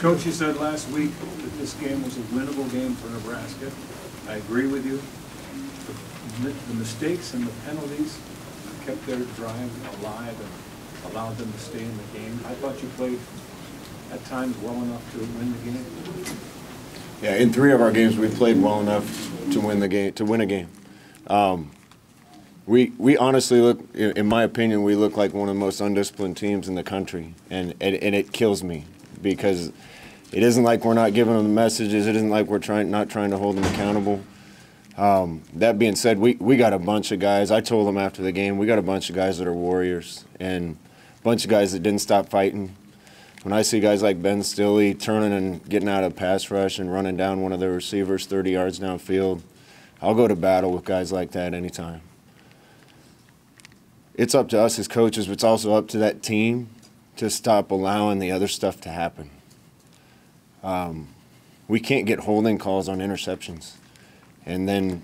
Coach, you said last week that this game was a winnable game for Nebraska. I agree with you. The mistakes and the penalties kept their drive alive and allowed them to stay in the game. I thought you played at times well enough to win the game. Yeah, in 3 of our games we played well enough to win the game, to win a game. We honestly look, in my opinion, we look like one of the most undisciplined teams in the country, and it kills me because it isn't like we're not giving them the messages. It isn't like we're not trying to hold them accountable. That being said, we got a bunch of guys. I told them after the game, we got a bunch of guys that are warriors and a bunch of guys that didn't stop fighting. When I see guys like Ben Stilley turning and getting out of pass rush and running down one of the receivers 30 yards downfield, I'll go to battle with guys like that anytime. It's up to us as coaches, but it's also up to that team to stop allowing the other stuff to happen. We can't get holding calls on interceptions and then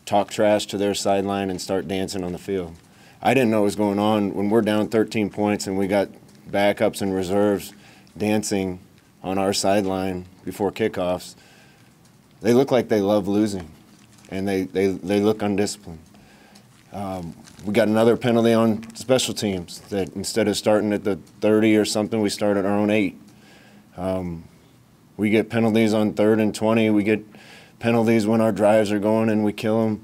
talk trash to their sideline and start dancing on the field. I didn't know what was going on when we're down 13 points and we got backups and reserves dancing on our sideline before kickoffs. They look like they love losing, and they look undisciplined. We got another penalty on special teams that instead of starting at the 30 or something, we start at our own 8. We get penalties on 3rd and 20. We get penalties when our drives are going and we kill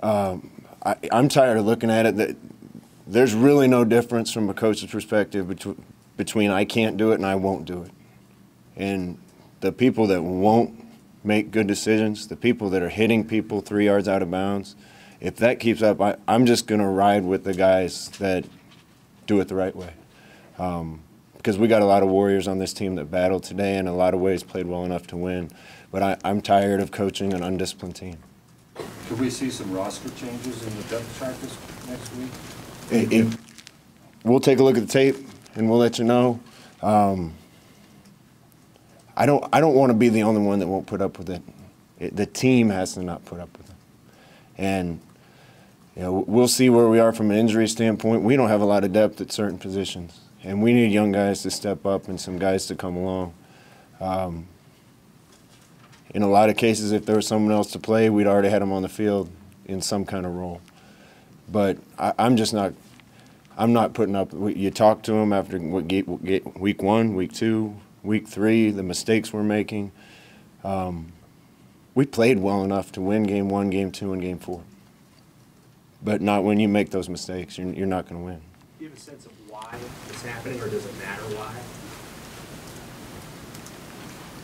them. I'm tired of looking at it that there's really no difference from a coach's perspective between I can't do it and I won't do it. And the people that won't make good decisions, the people that are hitting people 3 yards out of bounds, if that keeps up, I'm just going to ride with the guys that do it the right way. Because we got a lot of warriors on this team that battled today and in a lot of ways played well enough to win. But I'm tired of coaching an undisciplined team. Could we see some roster changes in the depth chart this next week? We'll take a look at the tape and we'll let you know. I don't want to be the only one that won't put up with it. The team has to not put up with it. And we'll see where we are from an injury standpoint. We don't have a lot of depth at certain positions, and we need young guys to step up and some guys to come along. In a lot of cases, if there was someone else to play, we'd already had them on the field in some kind of role. But I'm not putting up. You talk to them after week 1, week 2, week 3, the mistakes we're making. We played well enough to win game 1, game 2, and game 4. But not when you make those mistakes. You're not going to win. Do you have a sense of why it's happening, or does it matter why?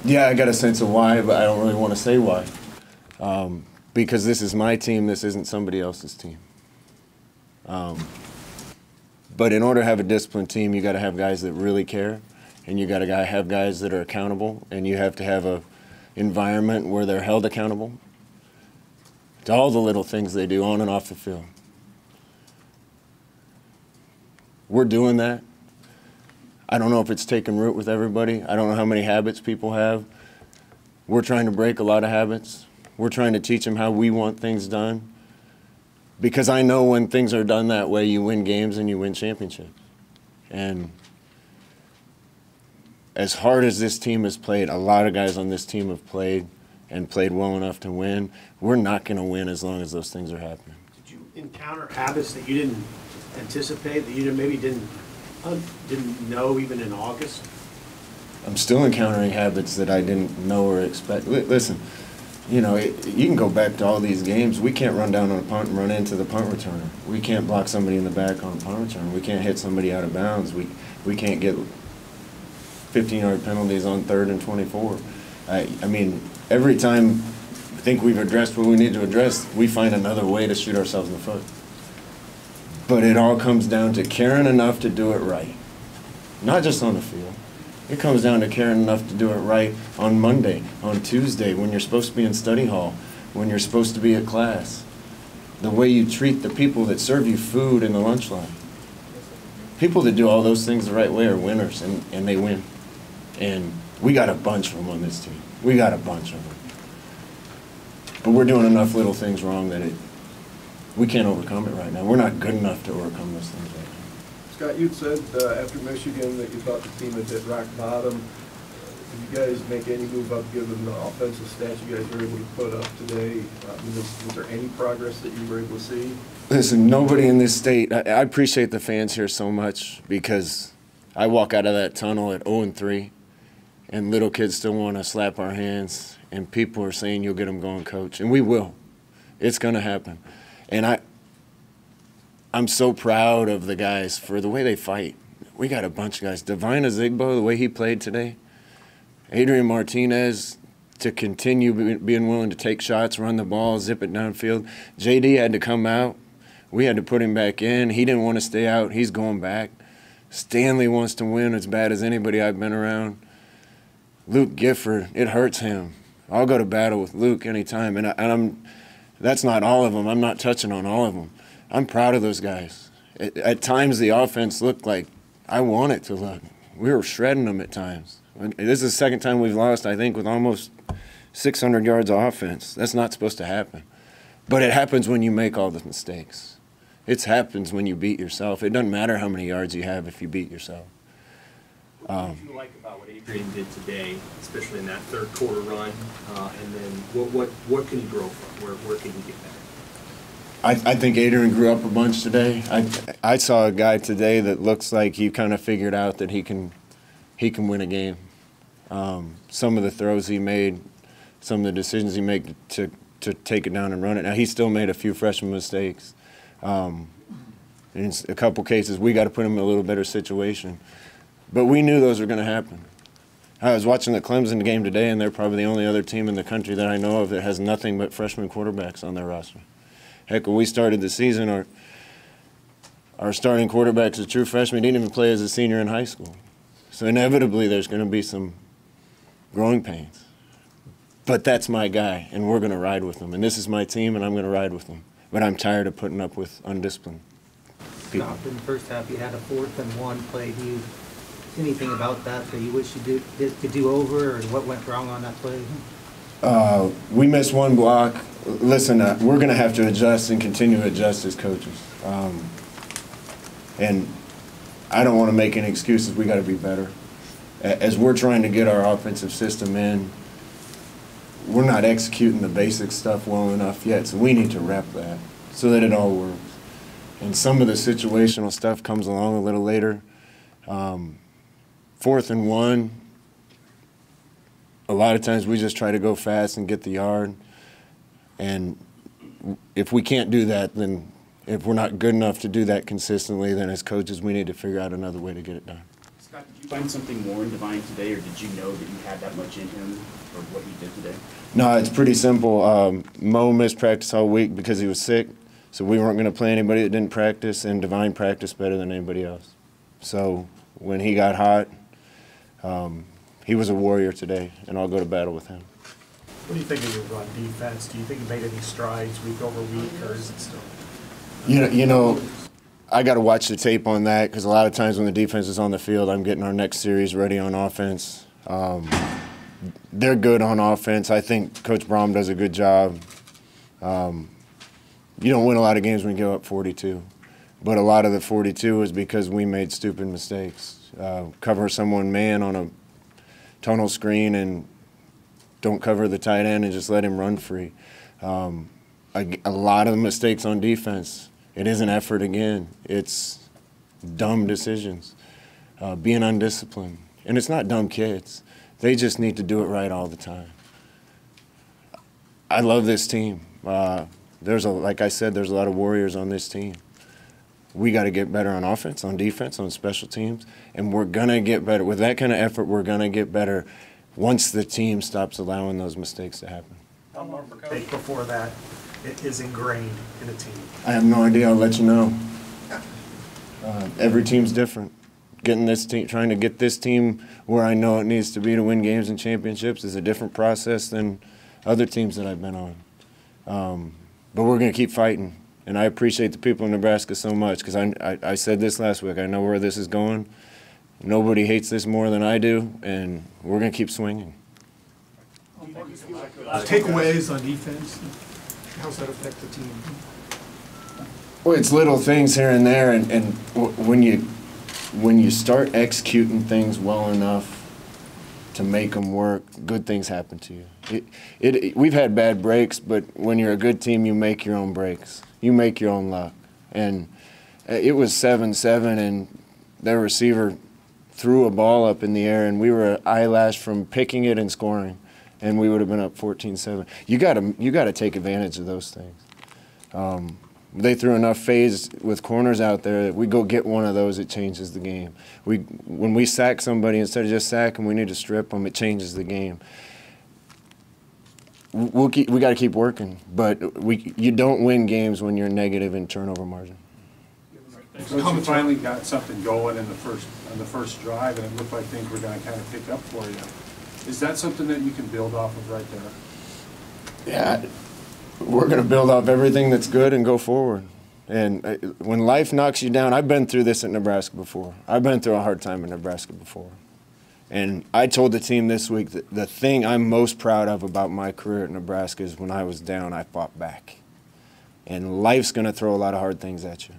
Yeah, I got a sense of why, but I don't really want to say why. Because this is my team. This isn't somebody else's team. But in order to have a disciplined team, you got to have guys that really care, and you got to have guys that are accountable, and you have to have a environment where they're held accountable to all the little things they do on and off the field. We're doing that. I don't know if it's taken root with everybody. I don't know how many habits people have. We're trying to break a lot of habits. We're trying to teach them how we want things done. Because I know when things are done that way, you win games and you win championships. And as hard as this team has played, a lot of guys on this team have played and played well enough to win. We're not going to win as long as those things are happening. Did you encounter habits that you didn't anticipate, that you maybe didn't know even in August? I'm still encountering habits that I didn't know or expect. Listen, you can go back to all these games. We can't run down on a punt and run into the punt returner. We can't block somebody in the back on a punt return. We can't hit somebody out of bounds. We can't get 15-yard penalties on 3rd and 24. I mean, every time I think we've addressed what we need to address, we find another way to shoot ourselves in the foot. But it all comes down to caring enough to do it right. Not just on the field. It comes down to caring enough to do it right on Monday, on Tuesday, when you're supposed to be in study hall, when you're supposed to be at class. The way you treat the people that serve you food in the lunch line. People that do all those things the right way are winners, and they win. And we got a bunch of them on this team. We got a bunch of them. But we're doing enough little things wrong that we can't overcome it right now. We're not good enough to overcome those things right now. Scott, you'd said after Michigan that you thought the team had hit rock bottom. Did you guys make any move up given the offensive stats you guys were able to put up today? Was there any progress that you were able to see? Listen, nobody in this state, I appreciate the fans here so much because I walk out of that tunnel at 0-3 and little kids still want to slap our hands and people are saying you'll get them going, coach. And we will. It's going to happen. And I'm so proud of the guys for the way they fight. We got a bunch of guys. Divine Azigbo, the way he played today. Adrian Martinez to continue being willing to take shots, run the ball, zip it downfield. JD had to come out. We had to put him back in. He didn't want to stay out. He's going back. Stanley wants to win as bad as anybody I've been around. Luke Gifford, it hurts him. I'll go to battle with Luke anytime. And that's not all of them. I'm not touching on all of them. I'm proud of those guys. At times, the offense looked like I want it to look. We were shredding them at times. This is the second time we've lost, I think, with almost 600 yards of offense. That's not supposed to happen. But it happens when you make all the mistakes. It happens when you beat yourself. It doesn't matter how many yards you have if you beat yourself. What did you like about what Adrian did today, especially in that third quarter run? And then what can you grow from? Where can you get better? I think Adrian grew up a bunch today. I saw a guy today that looks like he kind of figured out that he can win a game. Some of the throws he made, some of the decisions he made to take it down and run it. Now, he still made a few freshman mistakes. In a couple cases, we got to put him in a little better situation. But we knew those were going to happen. I was watching the Clemson game today, and they're probably the only other team in the country that I know of that has nothing but freshman quarterbacks on their roster. Heck, when we started the season, our starting quarterback's a true freshman. He didn't even play as a senior in high school. So inevitably, there's going to be some growing pains. But that's my guy, and we're going to ride with him. And this is my team, and I'm going to ride with them. But I'm tired of putting up with undisciplined people. Scott, in the first half, you had a 4th and 1 play. Do you see anything about that you wish you could do over, or what went wrong on that play? We missed one block. Listen, we're going to have to adjust and continue to adjust as coaches. And I don't want to make any excuses. We got to be better. As we're trying to get our offensive system in, we're not executing the basic stuff well enough yet, so we need to rep that so that it all works. And some of the situational stuff comes along a little later. 4th and 1, a lot of times we just try to go fast and get the yard. And if we can't do that, then if we're not good enough to do that consistently, then as coaches we need to figure out another way to get it done. Scott, did you find something more in Divine today, or did you know that you had that much in him for what he did today? No, it's pretty simple. Mo missed practice all week because he was sick, so we weren't going to play anybody that didn't practice, and Divine practiced better than anybody else. So when he got hot, he was a warrior today, and I'll go to battle with him. What do you think of your run defense? Do you think you made any strides week over week, or is it still? You know, I got to watch the tape on that because a lot of times when the defense is on the field, I'm getting our next series ready on offense. They're good on offense. I think Coach Braum does a good job. You don't win a lot of games when you go up 42, but a lot of the 42 is because we made stupid mistakes. Cover someone man on a tunnel screen and don't cover the tight end and just let him run free. A lot of the mistakes on defense, it isn't effort again. It's dumb decisions, being undisciplined. And it's not dumb kids. They just need to do it right all the time. I love this team. Like I said, there's a lot of warriors on this team. We got to get better on offense, on defense, on special teams, and we're going to get better. With that kind of effort, we're going to get better once the team stops allowing those mistakes to happen. Before that, it is ingrained in a team. I have no idea. I'll let you know. Every team's different. Trying to get this team where I know it needs to be to win games and championships is a different process than other teams that I've been on. But we're going to keep fighting. And I appreciate the people in Nebraska so much because I said this last week. I know where this is going. Nobody hates this more than I do, and we're going to keep swinging. Takeaways on defense, how's that affect the team? Well, it's little things here and there, and when you when you start executing things well enough to make them work, good things happen to you. We've had bad breaks, but when you're a good team, you make your own breaks. You make your own luck. And it was 7-7, and their receiver threw a ball up in the air, and we were an eyelash from picking it and scoring, and we would have been up 14-7. You gotta take advantage of those things. They threw enough phase with corners out there that we go get one of those, it changes the game. When we sack somebody, instead of just sacking, we need to strip them, it changes the game. We got to keep working, but you don't win games when you're negative in turnover margin. So you finally got something going on the first drive, and it looked like things were going to kind of pick up for you. Is that something that you can build off of right there? Yeah, we're going to build off everything that's good and go forward. And when life knocks you down, I've been through this at Nebraska before. I've been through a hard time in Nebraska before. And I told the team this week that the thing I'm most proud of about my career at Nebraska is when I was down, I fought back. And life's going to throw a lot of hard things at you.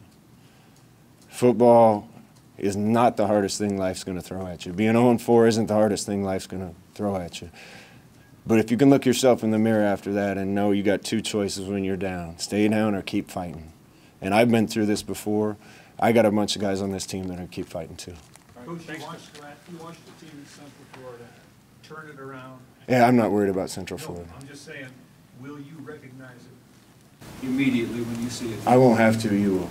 Football is not the hardest thing life's going to throw at you. Being 0-4 isn't the hardest thing life's going to throw at you. But if you can look yourself in the mirror after that and know you got two choices when you're down, stay down or keep fighting. And I've been through this before. I got a bunch of guys on this team that are going to keep fighting too. Coach, you watched the team in Central Florida turn it around. Yeah, I'm not worried about Central Florida. I'm just saying, will you recognize it immediately when you see it? I won't have to, you will.